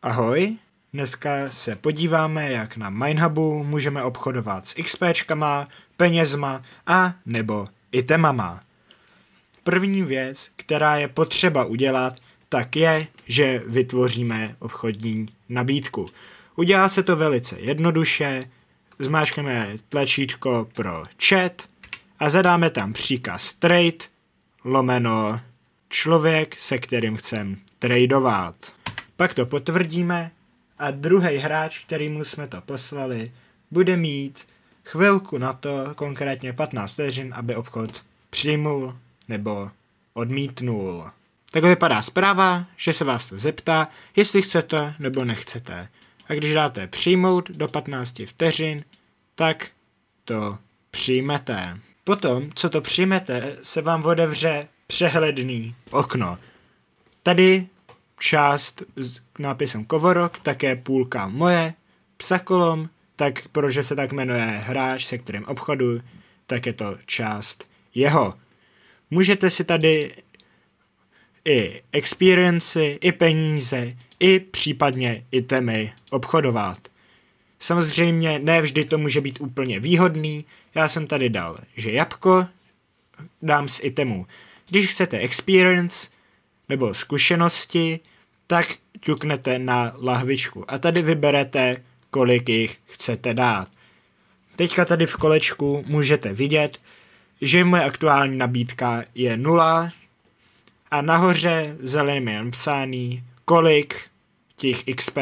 Ahoj, dneska se podíváme, jak na Minehubu můžeme obchodovat s XPčkama, penězma a nebo itemama. První věc, která je potřeba udělat, tak je, že vytvoříme obchodní nabídku. Udělá se to velice jednoduše, zmáčkneme tlačítko pro chat a zadáme tam příkaz trade / člověk, se kterým chcem tradovat. Pak to potvrdíme a druhý hráč, kterýmu jsme to poslali, bude mít chvilku na to, konkrétně 15 vteřin, aby obchod přijmul nebo odmítnul. Takhle vypadá zpráva, že se vás to zeptá, jestli chcete nebo nechcete. A když dáte přijmout do 15 vteřin, tak to přijmete. Potom, co to přijmete, se vám otevře přehledný okno. Tady část s nápisem Kovorok, také půlka moje, Psakolom, tak protože se tak jmenuje hráč, se kterým obchodu, tak je to část jeho. Můžete si tady i experiency, i peníze, i případně itemy obchodovat. Samozřejmě ne vždy to může být úplně výhodný, já jsem tady dal, že jabko dám z itemů. Když chcete experience nebo zkušenosti, tak ťuknete na lahvičku a tady vyberete, kolik jich chcete dát. Teďka tady v kolečku můžete vidět, že moje aktuální nabídka je 0 a nahoře zeleným je napsaný, kolik těch XP,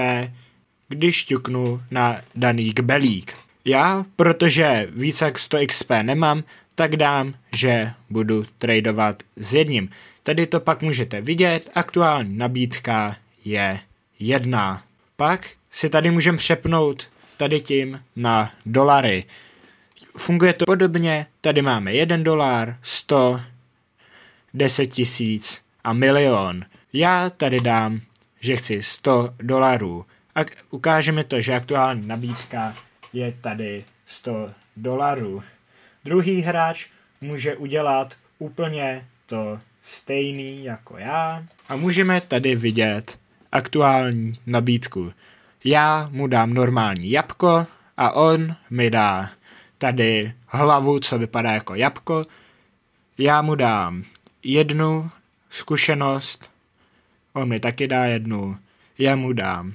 když ťuknu na daný kbelík. Já, protože víc jak 100 XP nemám, tak dám, že budu tradovat s jedním. Tady to pak můžete vidět, aktuální nabídka je 1. Pak si tady můžeme přepnout tady tím na dolary. Funguje to podobně, tady máme $1, 100, 10 000 a milion. Já tady dám, že chci $100 a ukáže mi to, že aktuální nabídka je tady $100. Druhý hráč může udělat úplně to stejný jako já a můžeme tady vidět aktuální nabídku. Já mu dám normální jabko a on mi dá tady hlavu, co vypadá jako jabko. Já mu dám 1 zkušenost, on mi taky dá 1, já mu dám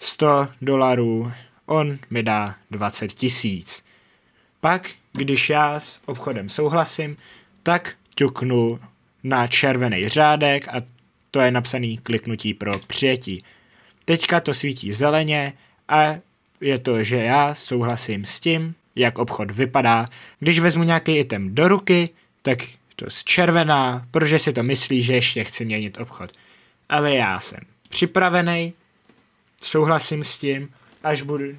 $100, on mi dá 20 000. Pak, když já s obchodem souhlasím, tak ťuknu na červený řádek a to je napsaný kliknutí pro přijetí. Teďka to svítí zeleně a je to, že já souhlasím s tím, jak obchod vypadá. Když vezmu nějaký item do ruky, tak to zčervená, protože si to myslí, že ještě chci měnit obchod. Ale já jsem připravený, souhlasím s tím,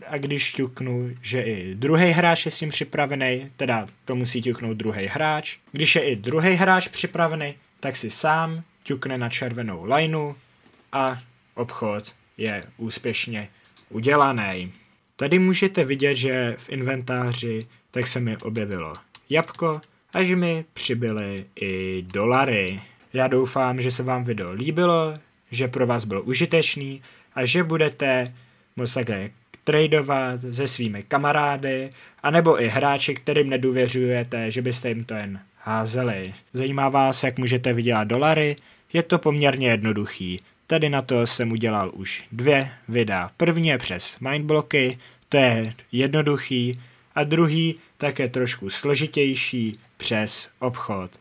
a když ťuknu, že i druhý hráč je s tím připravený, teda to musí ťuknout druhý hráč. Když je i druhý hráč připravený, tak si sám ťukne na červenou lineu a obchod je úspěšně udělaný. Tady můžete vidět, že v inventáři tak se mi objevilo jabko a že mi přibyly i dolary. Já doufám, že se vám video líbilo, že pro vás bylo užitečný a že budete moct takhle tradovat se svými kamarády, anebo i hráči, kterým nedůvěřujete, že byste jim to jen házeli. Zajímá vás, jak můžete vydělat dolary? Je to poměrně jednoduchý. Tady na to jsem udělal už 2 videa. První je přes mindbloky, to je jednoduchý, a druhý tak je trošku složitější přes obchod.